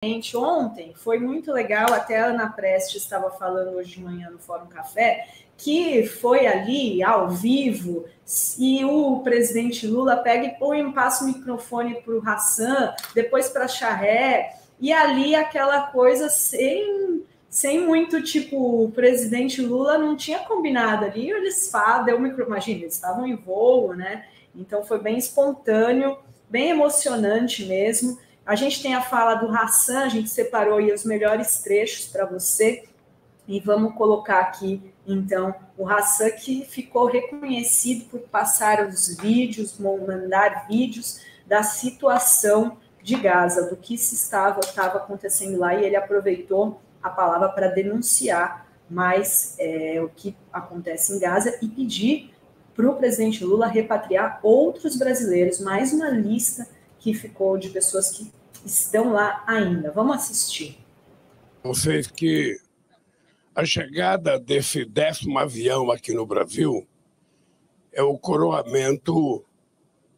Ontem foi muito legal, até a Ana Prestes estava falando hoje de manhã no Fórum Café, que foi ali, ao vivo, e o presidente Lula pega e passa o microfone para o Hassan, depois para a Charré, e ali aquela coisa sem muito, tipo, o presidente Lula não tinha combinado ali, eles imagina, eles estavam em voo, né? Então foi bem espontâneo, bem emocionante mesmo. A gente tem a fala do Hassan, a gente separou aí os melhores trechos para você e vamos colocar aqui, então, o Hassan, que ficou reconhecido por passar os vídeos, mandar vídeos da situação de Gaza, do que estava acontecendo lá, e ele aproveitou a palavra para denunciar mais o que acontece em Gaza e pedir para o presidente Lula repatriar outros brasileiros, mais uma lista que ficou de pessoas que estão lá ainda. Vamos assistir. Vocês que a chegada desse 10º avião aqui no Brasil é o coroamento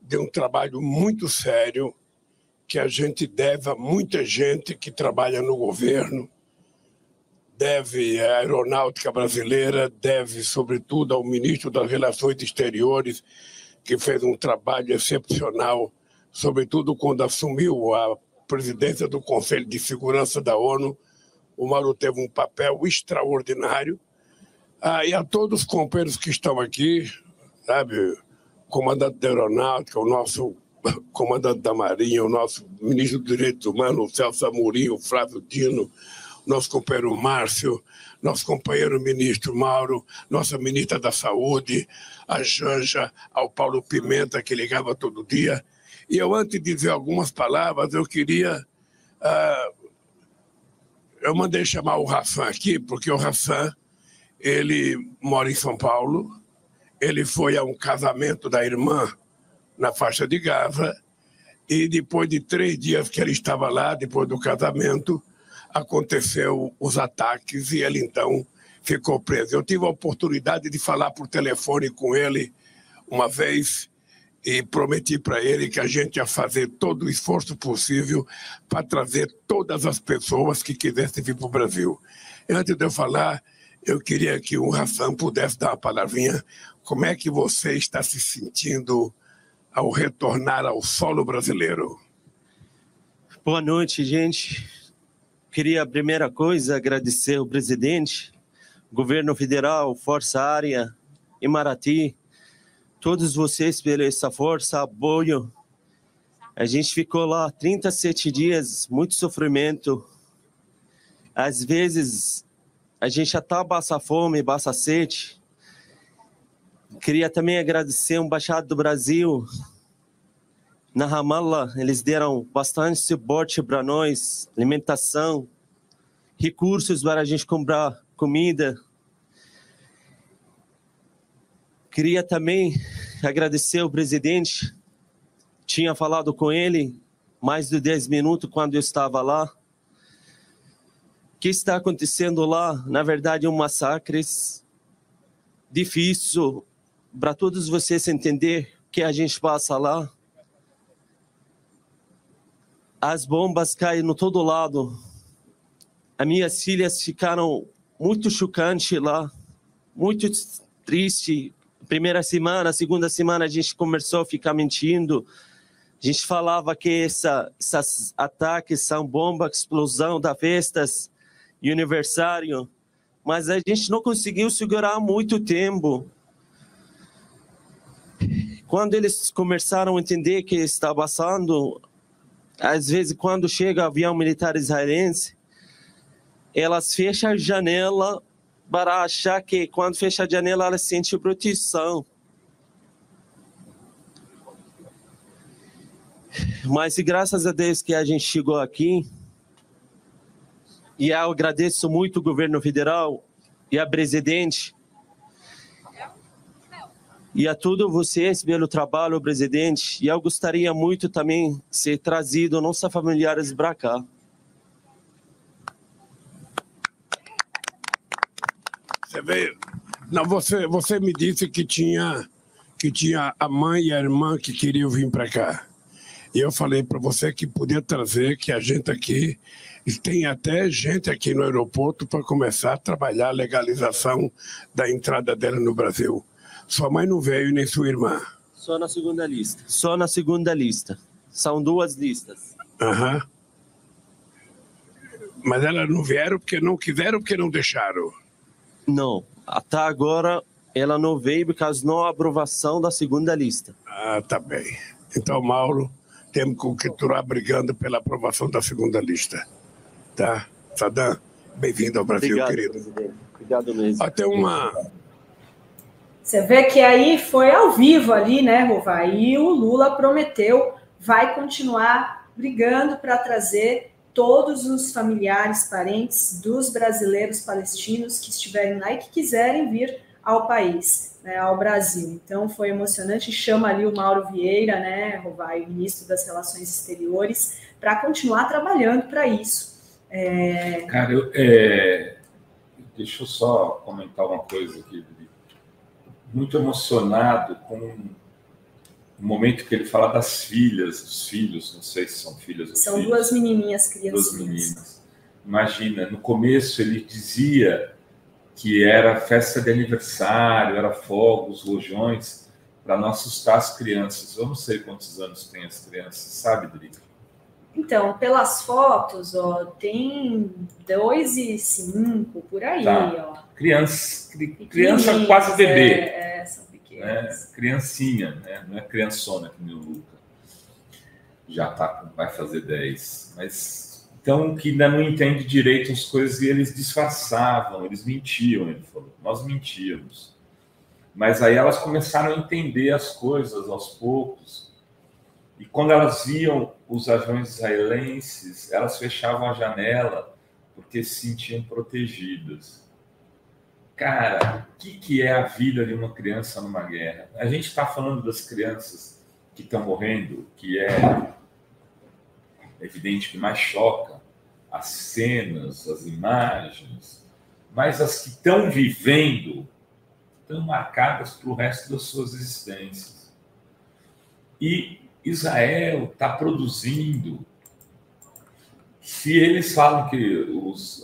de um trabalho muito sério que a gente deve a muita gente que trabalha no governo, deve à aeronáutica brasileira, deve sobretudo ao ministro das Relações Exteriores, que fez um trabalho excepcional, sobretudo quando assumiu a presidência do Conselho de Segurança da ONU. O Mauro teve um papel extraordinário. E a todos os companheiros que estão aqui, sabe, o comandante da Aeronáutica, o nosso comandante da Marinha, o nosso ministro dos Direitos Humanos, o Celso Amorim, o Flávio Dino, nosso companheiro Márcio, nosso companheiro ministro Mauro, nossa ministra da Saúde, a Janja, ao Paulo Pimenta, que ligava todo dia. E eu, antes de dizer algumas palavras, eu queria... eu mandei chamar o Hassan aqui, porque o Hassan, ele mora em São Paulo, ele foi a um casamento da irmã na faixa de Gaza, e depois de 3 dias que ele estava lá, depois do casamento, aconteceu os ataques e ele, então, ficou preso. Eu tive a oportunidade de falar por telefone com ele uma vez, e prometi para ele que a gente ia fazer todo o esforço possível para trazer todas as pessoas que quisessem vir para o Brasil. E antes de eu falar, eu queria que o Hassan pudesse dar uma palavrinha. Como é que você está se sentindo ao retornar ao solo brasileiro? Boa noite, gente. Queria, a primeira coisa, agradecer ao presidente, governo federal, Força Aérea, Imarati, todos vocês pela essa força, apoio. A gente ficou lá 37 dias, muito sofrimento. Às vezes, a gente até passa fome, passa sede. Queria também agradecer a Embaixada do Brasil. Na Ramallah, eles deram bastante suporte para nós, alimentação, recursos para a gente comprar comida. Queria também agradecer ao presidente. Tinha falado com ele mais de 10 minutos quando eu estava lá. O que está acontecendo lá, na verdade, é um massacre difícil para todos vocês entender o que a gente passa lá. As bombas caem no todo lado. As minhas filhas ficaram muito chocantes lá, muito triste. Primeira semana, segunda semana, a gente começou a ficar mentindo. A gente falava que esses ataques são bomba, explosão das festas e aniversário. Mas a gente não conseguiu segurar muito tempo. Quando eles começaram a entender o que está passando, às vezes, quando chega o avião militar israelense, elas fecham a janela para achar que, quando fecha a janela, elas sentem proteção. Mas, graças a Deus que a gente chegou aqui, e eu agradeço muito o governo federal e a presidente, e a todos vocês pelo trabalho, presidente. E eu gostaria muito também de ser trazido nossos familiares para cá. Você veio... Não, você me disse que tinha a mãe e a irmã que queriam vir para cá. E eu falei para você que podia trazer, que a gente aqui, tem até gente aqui no aeroporto para começar a trabalhar a legalização da entrada dela no Brasil. Sua mãe não veio nem sua irmã. Só na segunda lista. Só na segunda lista. São 2 listas. Aham. Mas elas não vieram porque não quiseram, porque não deixaram? Não. Até agora, ela não veio por causa da não aprovação da segunda lista. Ah, tá bem. Então, Mauro, temos que continuar brigando pela aprovação da segunda lista. Tá? Saddam, bem-vindo ao Brasil, Obrigado, querido. presidente. Obrigado mesmo. Até uma... Você vê que aí foi ao vivo ali, né, Rovai? E o Lula prometeu, vai continuar brigando para trazer todos os familiares, parentes dos brasileiros palestinos que estiverem lá e que quiserem vir ao país, né, ao Brasil. Então foi emocionante, chama ali o Mauro Vieira, né, Rovai, o ministro das Relações Exteriores, para continuar trabalhando para isso. Cara, deixa eu só comentar uma coisa aqui. Muito emocionado com o momento que ele fala das filhas, os filhos, não sei se são filhas ou São filhos. 2 menininhas crianças. 2 meninas. Imagina, no começo ele dizia que era festa de aniversário, era fogos, rojões, para não assustar as crianças. Eu não sei quantos anos tem as crianças, sabe, Drica? Então, pelas fotos, ó, tem 2 e 5, por aí, Tá. ó. Criança quase bebê. São pequenas. Criancinha, né? Não é criançona que nem o Luca. Já vai fazer 10. Mas, então, que ainda não entende direito as coisas e eles disfarçavam, eles mentiam, ele falou. Nós mentíamos. Mas aí elas começaram a entender as coisas aos poucos. E quando elas viam os aviões israelenses, elas fechavam a janela porque se sentiam protegidas. Cara, o que é a vida de uma criança numa guerra? A gente está falando das crianças que estão morrendo, que é evidente que mais choca as cenas, as imagens, mas as que estão vivendo estão marcadas para o resto das suas existências. E Israel está produzindo. Se eles falam que os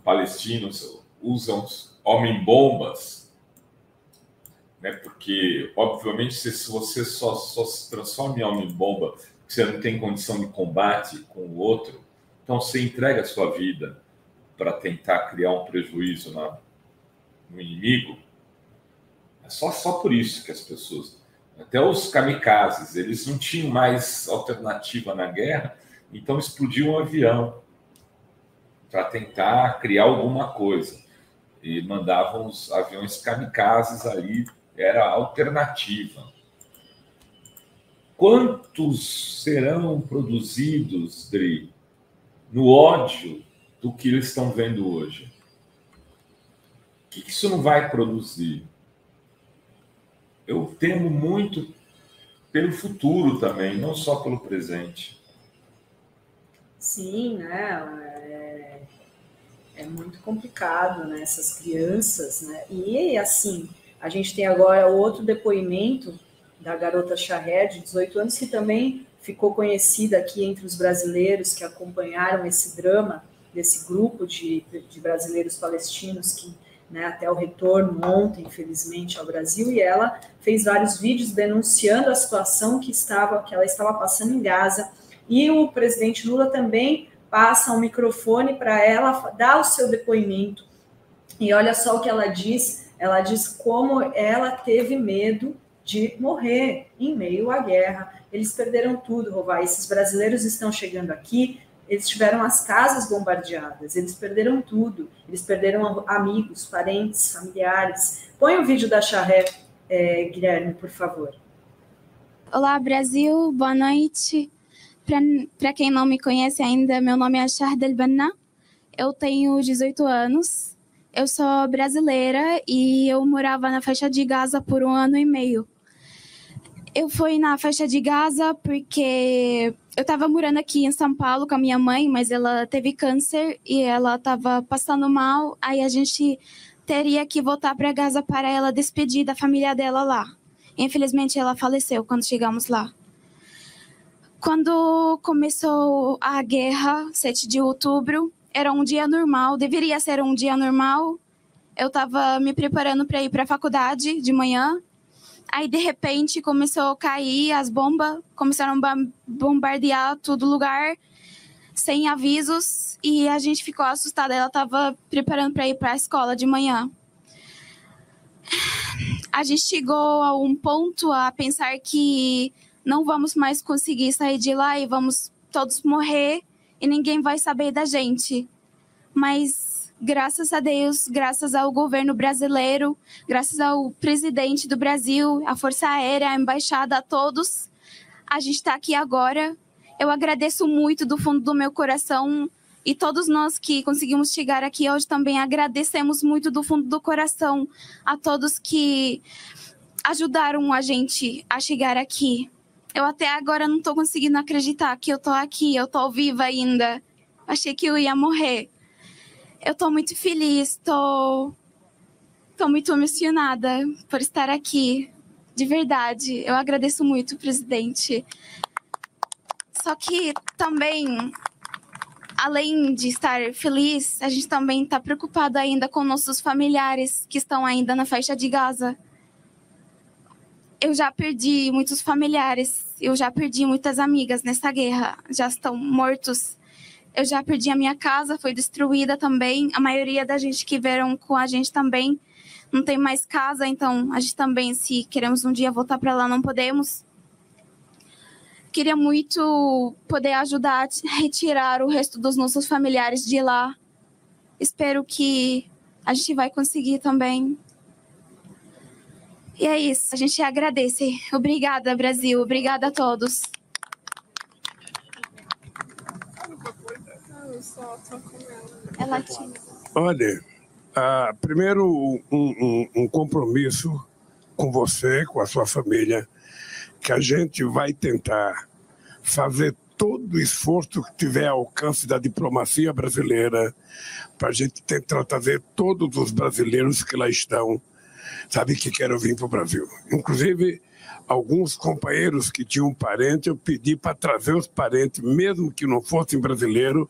palestinos usam homem-bombas, né? Porque, obviamente, se você só se transforma em homem-bomba, você não tem condição de combate com o outro, então você entrega a sua vida para tentar criar um prejuízo no inimigo. É só por isso que as pessoas... Até os kamikazes, eles não tinham mais alternativa na guerra, então explodiam um avião para tentar criar alguma coisa. E mandavam os aviões kamikazes ali, era a alternativa. Quantos serão produzidos, Dri, no ódio do que eles estão vendo hoje? O que isso não vai produzir? Eu temo muito pelo futuro também, não só pelo presente. Sim, né? É muito complicado, né? Essas crianças, né? E, assim, a gente tem agora outro depoimento da garota Shahed, de 18 anos, que também ficou conhecida aqui entre os brasileiros que acompanharam esse drama desse grupo de brasileiros palestinos que, né, até o retorno ontem, infelizmente, ao Brasil, e ela fez vários vídeos denunciando a situação que ela estava passando em Gaza, e o presidente Lula também passa um microfone para ela dar o seu depoimento, e olha só o que ela diz como ela teve medo de morrer em meio à guerra. Eles perderam tudo, Rovai. Esses brasileiros estão chegando aqui, eles tiveram as casas bombardeadas, eles perderam tudo, eles perderam amigos, parentes, familiares. Põe o vídeo da Shahed, Guilherme, por favor. Olá, Brasil, boa noite. Para quem não me conhece ainda, meu nome é Shahed El-Banna, eu tenho 18 anos, eu sou brasileira e eu morava na faixa de Gaza por 1 ano e meio. Eu fui na faixa de Gaza porque eu estava morando aqui em São Paulo com a minha mãe, mas ela teve câncer e ela estava passando mal. Aí a gente teria que voltar para Gaza para ela despedir da família dela lá. Infelizmente, ela faleceu quando chegamos lá. Quando começou a guerra, 7 de outubro, era um dia normal, deveria ser um dia normal. Eu estava me preparando para ir para a faculdade de manhã. Aí, de repente, começou a cair as bombas, começaram a bombardear todo lugar, sem avisos, e a gente ficou assustada. Ela estava preparando para ir para a escola de manhã. A gente chegou a um ponto a pensar que não vamos mais conseguir sair de lá e vamos todos morrer e ninguém vai saber da gente. Mas, graças a Deus, graças ao governo brasileiro, graças ao presidente do Brasil, a Força Aérea, a Embaixada, a todos, a gente está aqui agora. Eu agradeço muito do fundo do meu coração e todos nós que conseguimos chegar aqui hoje também agradecemos muito do fundo do coração a todos que ajudaram a gente a chegar aqui. Eu até agora não estou conseguindo acreditar que eu estou aqui, eu estou viva ainda. Achei que eu ia morrer. Eu estou muito feliz, estou muito emocionada por estar aqui. De verdade, eu agradeço muito, presidente. Só que também, além de estar feliz, a gente também está preocupado ainda com nossos familiares que estão ainda na faixa de Gaza. Eu já perdi muitos familiares, eu já perdi muitas amigas nessa guerra, já estão mortos. Eu já perdi a minha casa, foi destruída também. A maioria da gente que vieram com a gente também não tem mais casa, então a gente também, se queremos um dia voltar para lá, não podemos. Queria muito poder ajudar a retirar o resto dos nossos familiares de lá. Espero que a gente vai conseguir também. E é isso, a gente agradece. Obrigada, Brasil. Obrigada a todos. Ela tinha. Olha, primeiro um compromisso com você, com a sua família, que a gente vai tentar fazer todo o esforço que tiver ao alcance da diplomacia brasileira para a gente tentar trazer todos os brasileiros que lá estão, sabe, que querem vir para o Brasil. Inclusive, alguns companheiros que tinham parente, eu pedi para trazer os parentes, mesmo que não fossem brasileiros,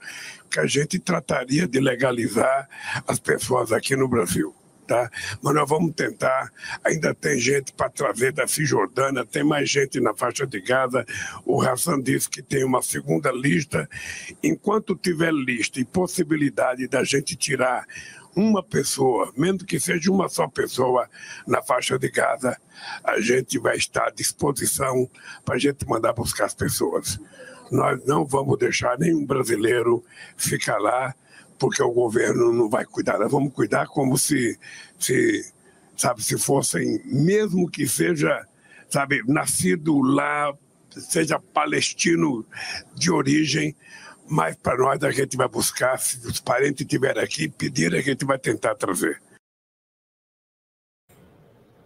que a gente trataria de legalizar as pessoas aqui no Brasil. Tá? Mas nós vamos tentar, ainda tem gente para trazer da Cisjordânia, tem mais gente na faixa de Gaza. O Hassan disse que tem uma segunda lista. Enquanto tiver lista e possibilidade da gente tirar uma pessoa, mesmo que seja uma só pessoa na faixa de Gaza, a gente vai estar à disposição para a gente mandar buscar as pessoas. Nós não vamos deixar nenhum brasileiro ficar lá porque o governo não vai cuidar. Nós vamos cuidar como se fossem, mesmo que seja, sabe, nascido lá, seja palestino de origem, mas para nós a gente vai buscar, se os parentes estiverem aqui, pedir, a gente vai tentar trazer.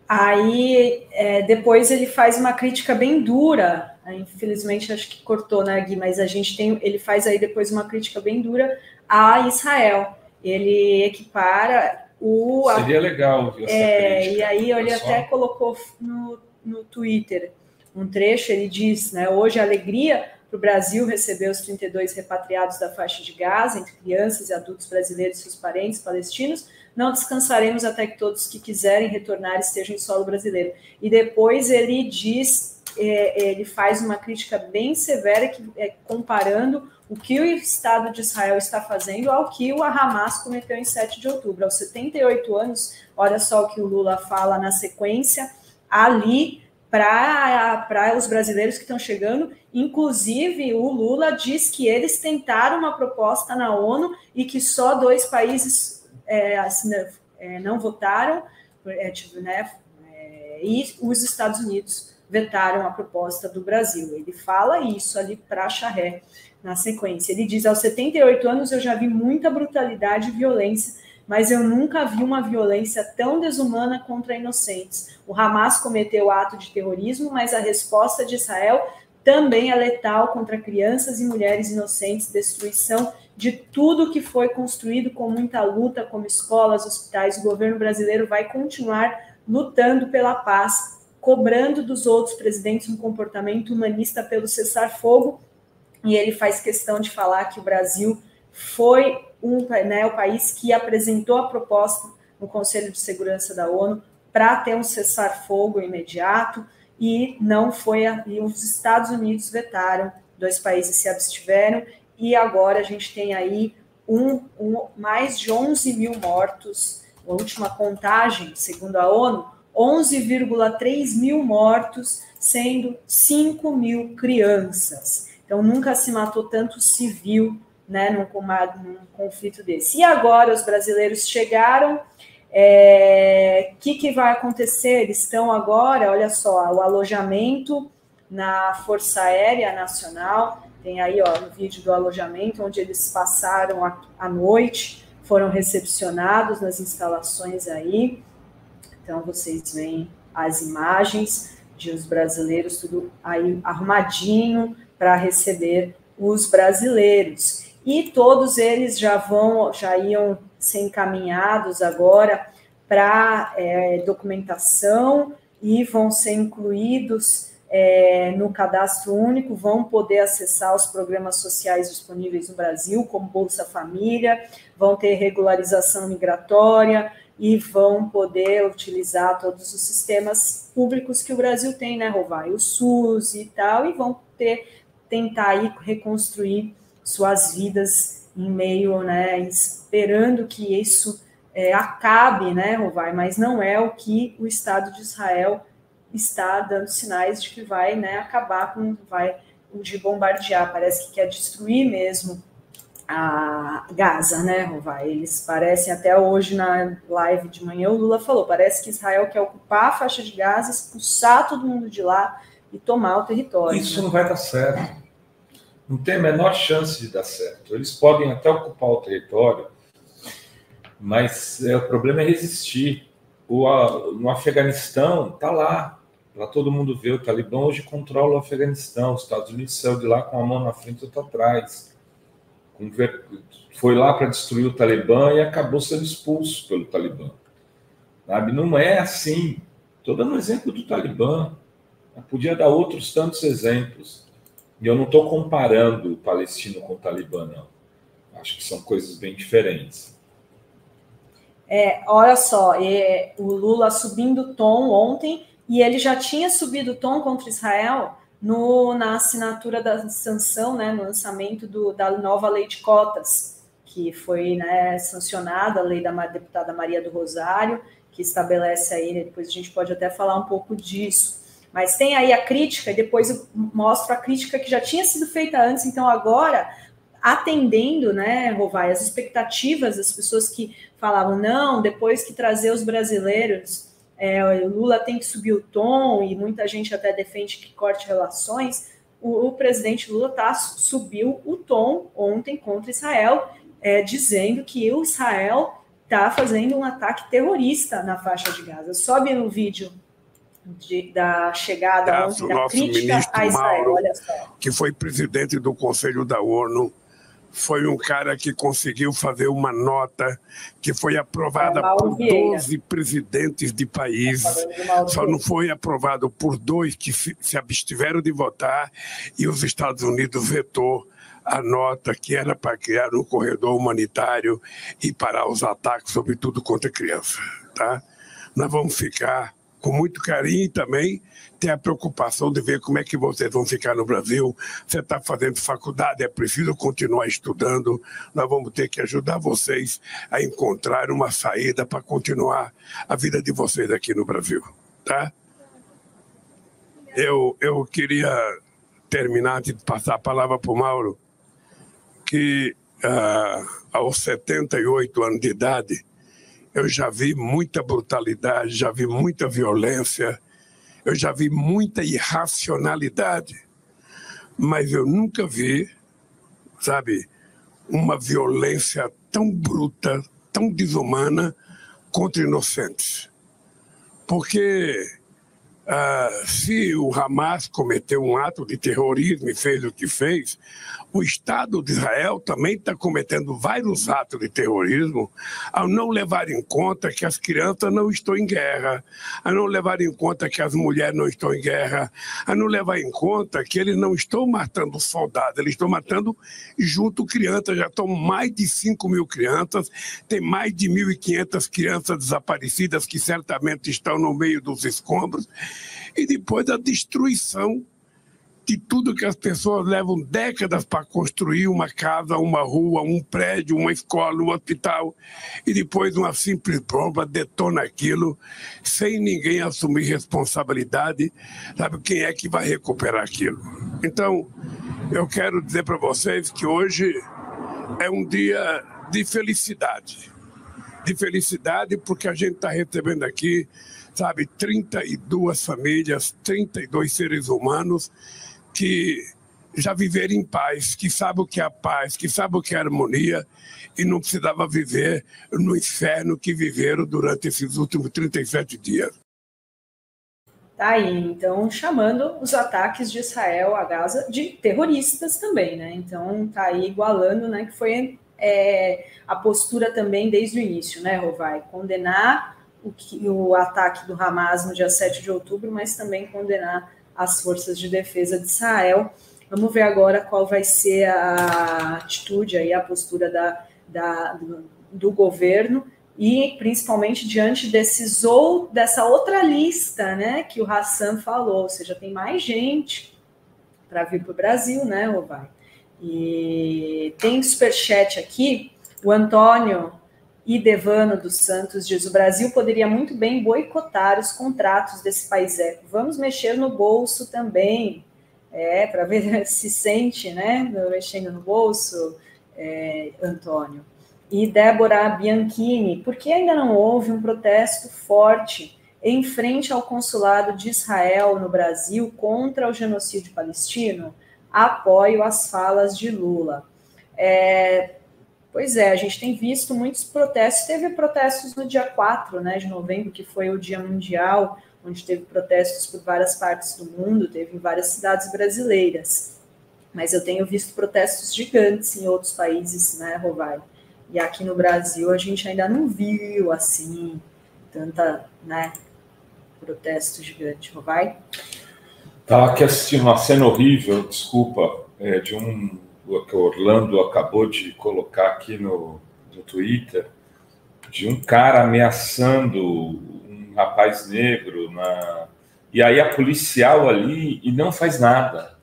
Aí, depois ele faz uma crítica bem dura, infelizmente acho que cortou, né, Gui, mas ele faz aí depois uma crítica bem dura a Israel. Ele equipara o... Seria legal essa crítica. E aí ele até colocou no Twitter um trecho, ele diz, né, hoje a alegria para o Brasil receber os 32 repatriados da faixa de Gaza, entre crianças e adultos brasileiros e seus parentes palestinos. Não descansaremos até que todos que quiserem retornar estejam em solo brasileiro. E depois ele diz, ele faz uma crítica bem severa, comparando o que o Estado de Israel está fazendo ao que o Hamas cometeu em 7 de outubro. Aos 78 anos, olha só o que o Lula fala na sequência, ali para os brasileiros que estão chegando. Inclusive, o Lula diz que eles tentaram uma proposta na ONU e que só 2 países não votaram, e os Estados Unidos vetaram a proposta do Brasil. Ele fala isso ali para Charré, na sequência. Ele diz, aos 78 anos eu já vi muita brutalidade e violência, mas eu nunca vi uma violência tão desumana contra inocentes. O Hamas cometeu ato de terrorismo, mas a resposta de Israel também é letal contra crianças e mulheres inocentes, destruição de tudo que foi construído com muita luta, como escolas, hospitais. O governo brasileiro vai continuar lutando pela paz cobrando dos outros presidentes um comportamento humanista pelo cessar-fogo, e ele faz questão de falar que o Brasil foi o país que apresentou a proposta no Conselho de Segurança da ONU para ter um cessar-fogo imediato, e não foi, e os Estados Unidos vetaram, 2 países se abstiveram, e agora a gente tem aí mais de 11 mil mortos, a última contagem, segundo a ONU, 11,3 mil mortos, sendo 5 mil crianças. Então, nunca se matou tanto civil, né, num conflito desse. E agora os brasileiros chegaram, que vai acontecer? Eles estão agora, olha só, o alojamento na Força Aérea Nacional, tem aí o vídeo do alojamento, onde eles passaram a noite, foram recepcionados nas instalações aí. Então, vocês veem as imagens de os brasileiros, tudo aí arrumadinho para receber os brasileiros. E todos eles já iam ser encaminhados agora para documentação e vão ser incluídos no cadastro único, vão poder acessar os programas sociais disponíveis no Brasil, como Bolsa Família, vão ter regularização migratória e vão poder utilizar todos os sistemas públicos que o Brasil tem, né, Rovai? O SUS e tal, e vão tentar aí reconstruir suas vidas em meio, né, esperando que isso acabe, né, Rovai? Mas não é o que o Estado de Israel está dando sinais de que vai, né, acabar de bombardear, parece que quer destruir mesmo a Gaza, né, Rovai? Eles parecem, até hoje na live de manhã, o Lula falou, parece que Israel quer ocupar a faixa de Gaza, expulsar todo mundo de lá e tomar o território. Isso, né? Não vai dar certo. Não tem a menor chance de dar certo. Eles podem até ocupar o território, mas o problema é resistir. No Afeganistão, está lá. Para todo mundo ver, o Talibã hoje controla o Afeganistão. Os Estados Unidos saiu de lá com a mão na frente e outra atrás. Foi lá para destruir o Talibã e acabou sendo expulso pelo Talibã. Sabe? Não é assim. Estou dando um exemplo do Talibã. Eu podia dar outros tantos exemplos. E eu não estou comparando o palestino com o Talibã, não. Acho que são coisas bem diferentes. Olha só, o Lula subindo o tom ontem, e ele já tinha subido o tom contra Israel na assinatura da sanção, né, no lançamento da nova lei de cotas, que foi, né, sancionada, a lei da deputada Maria do Rosário, que estabelece aí, depois a gente pode até falar um pouco disso. Mas tem aí a crítica, e depois eu mostro a crítica que já tinha sido feita antes, então agora, atendendo, né, Rovai, as expectativas das pessoas que falavam, não, depois que trazer os brasileiros, o Lula tem que subir o tom, e muita gente até defende que corte relações, o presidente Lula subiu o tom ontem contra Israel, dizendo que o Israel está fazendo um ataque terrorista na faixa de Gaza. Sobe no vídeo da chegada ontem, da crítica a Israel, Mauro, olha só. Que foi presidente do Conselho da ONU, foi um cara que conseguiu fazer uma nota que foi aprovada por 12 presidentes de países, só não foi aprovado por 2 que se abstiveram de votar, e os Estados Unidos vetou a nota que era para criar um corredor humanitário e parar os ataques, sobretudo contra crianças. Tá? Nós vamos ficar com muito carinho e também ter a preocupação de ver como é que vocês vão ficar no Brasil. Você está fazendo faculdade, é preciso continuar estudando. Nós vamos ter que ajudar vocês a encontrar uma saída para continuar a vida de vocês aqui no Brasil. Tá? Eu queria terminar de passar a palavra para o Mauro, que aos 78 anos de idade, eu já vi muita brutalidade, já vi muita violência, eu já vi muita irracionalidade, mas eu nunca vi, sabe, uma violência tão bruta, tão desumana contra inocentes. Porque se o Hamas cometeu um ato de terrorismo e fez o que fez, O Estado de Israel também está cometendo vários atos de terrorismo ao não levar em conta que as crianças não estão em guerra, a não levar em conta que as mulheres não estão em guerra, a não levar em conta que eles não estão matando soldados, eles estão matando junto crianças. Já estão mais de 5 mil crianças, tem mais de 1.500 crianças desaparecidas que certamente estão no meio dos escombros, e depois a destruição de tudo que as pessoas levam décadas para construir, uma casa, uma rua, um prédio, uma escola, um hospital, e depois uma simples bomba detona aquilo, sem ninguém assumir responsabilidade. Sabe quem é que vai recuperar aquilo? Então, eu quero dizer para vocês que hoje é um dia de felicidade. De felicidade porque a gente está recebendo aqui, sabe, 32 famílias, 32 seres humanos que já viveram em paz, que sabem o que é a paz, que sabem o que é a harmonia, e não precisava viver no inferno que viveram durante esses últimos 37 dias. Tá aí, então, chamando os ataques de Israel a Gaza de terroristas também, né? Então, tá aí igualando, né, que foi a postura também desde o início, né, Rovai? Condenar o ataque do Hamas no dia 7 de outubro, mas também condenar as forças de defesa de Israel. Vamos ver agora qual vai ser a atitude, aí, a postura do governo, e principalmente diante dessa outra lista, né, que o Hassan falou, ou seja, tem mais gente para vir para o Brasil, né, Rovai? E tem superchat aqui, o Antônio Idevano dos Santos diz: o Brasil poderia muito bem boicotar os contratos desse país. Vamos mexer no bolso também, para ver se sente, né, mexendo no bolso, Antônio. E Débora Bianchini: por que ainda não houve um protesto forte em frente ao consulado de Israel no Brasil contra o genocídio palestino? Apoio as falas de Lula. Pois é, a gente tem visto muitos protestos. Teve protestos no dia 4, né, de novembro, que foi o Dia Mundial, onde teve protestos por várias partes do mundo, teve em várias cidades brasileiras. Mas eu tenho visto protestos gigantes em outros países, né, Rovai? E aqui no Brasil a gente ainda não viu, assim, tanta, né, protesto gigante, Rovai? Estava aqui assistindo uma cena horrível, desculpa, de que o Orlando acabou de colocar aqui no Twitter, de um cara ameaçando um rapaz negro, e aí a policial ali e não faz nada.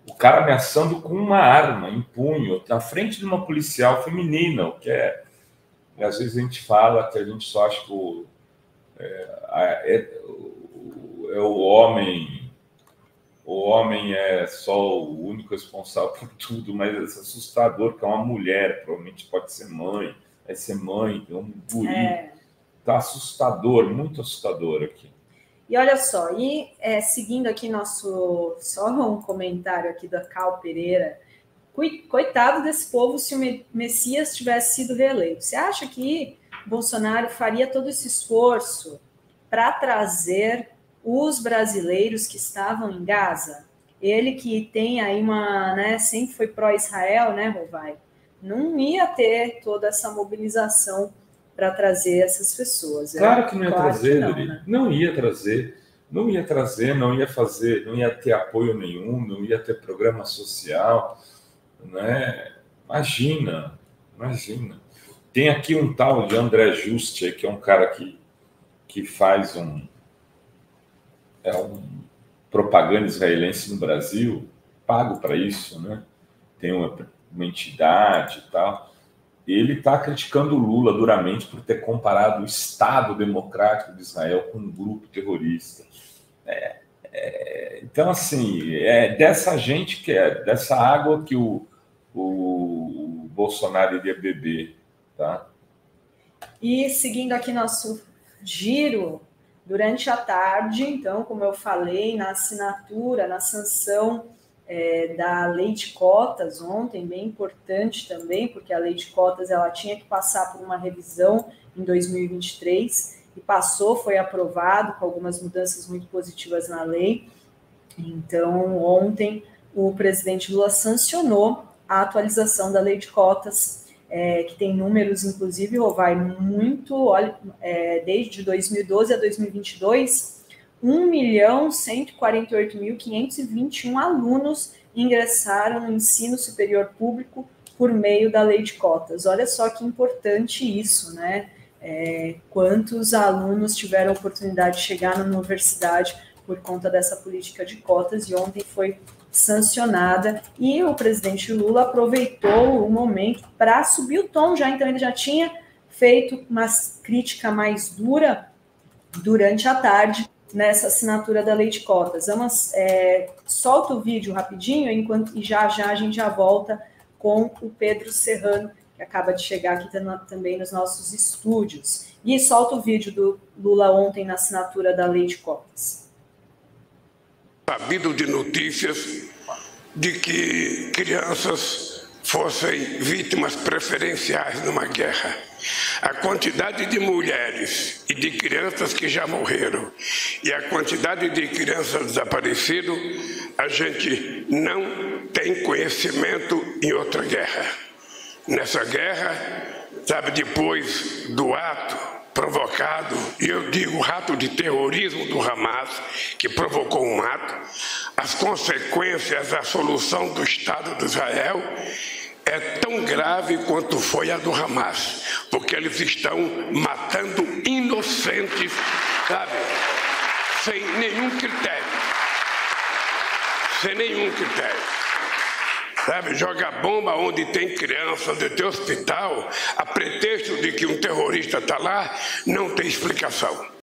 O cara ameaçando com uma arma em punho, na frente de uma policial feminina, o que e às vezes a gente fala que a gente só acha que o homem é só o único responsável por tudo, mas é assustador, que é uma mulher, provavelmente pode ser mãe, vai ser mãe, é um guri. Tá assustador, muito assustador aqui. E olha só, seguindo aqui só um comentário aqui da Cal Pereira, coitado desse povo se o Messias tivesse sido reeleito. Você acha que Bolsonaro faria todo esse esforço para trazer os brasileiros que estavam em Gaza? Ele que tem aí sempre foi pró-Israel, né, Rovai? Não ia ter toda essa mobilização para trazer essas pessoas. Claro que não ia trazer, não, Dori. Né? Não ia trazer, não ia fazer, não ia ter apoio nenhum, não ia ter programa social, né? Imagina. Tem aqui um tal de André Juste, que é um cara que faz um propaganda israelense no Brasil, pago para isso, né? Tem uma entidade e tal. Ele está criticando o Lula duramente por ter comparado o Estado Democrático de Israel com um grupo terrorista. Então, assim, dessa gente dessa água que o Bolsonaro iria beber, tá? E seguindo aqui nosso giro, durante a tarde, então, como eu falei, na assinatura, na sanção da lei de cotas ontem, bem importante também, porque a lei de cotas ela tinha que passar por uma revisão em 2023 e passou, foi aprovado com algumas mudanças muito positivas na lei. Então, ontem, o presidente Lula sancionou a atualização da lei de cotas, que tem números, inclusive, vai muito, desde 2012 a 2022, 1.148.521 alunos ingressaram no ensino superior público por meio da lei de cotas. Olha só que importante isso, né? Quantos alunos tiveram a oportunidade de chegar na universidade por conta dessa política de cotas, e ontem foi sancionada, e o presidente Lula aproveitou o momento para subir o tom então ele já tinha feito uma crítica mais dura durante a tarde nessa assinatura da lei de cotas. Solta o vídeo rapidinho, e já a gente já volta com o Pedro Serrano, que acaba de chegar aqui também nos nossos estúdios. E solta o vídeo do Lula ontem na assinatura da lei de cotas. Sabido de notícias de que crianças fossem vítimas preferenciais numa guerra. A quantidade de mulheres e de crianças que já morreram e a quantidade de crianças desaparecidas, a gente não tem conhecimento em outra guerra. Nessa guerra, depois do ato provocado, e eu digo ato de terrorismo do Hamas, que provocou um ato, as consequências da solução do Estado de Israel é tão grave quanto foi a do Hamas, porque eles estão matando inocentes, sem nenhum critério. Sem nenhum critério. Joga bomba onde tem criança, onde tem hospital, a pretexto de que um terrorista está lá, não tem explicação.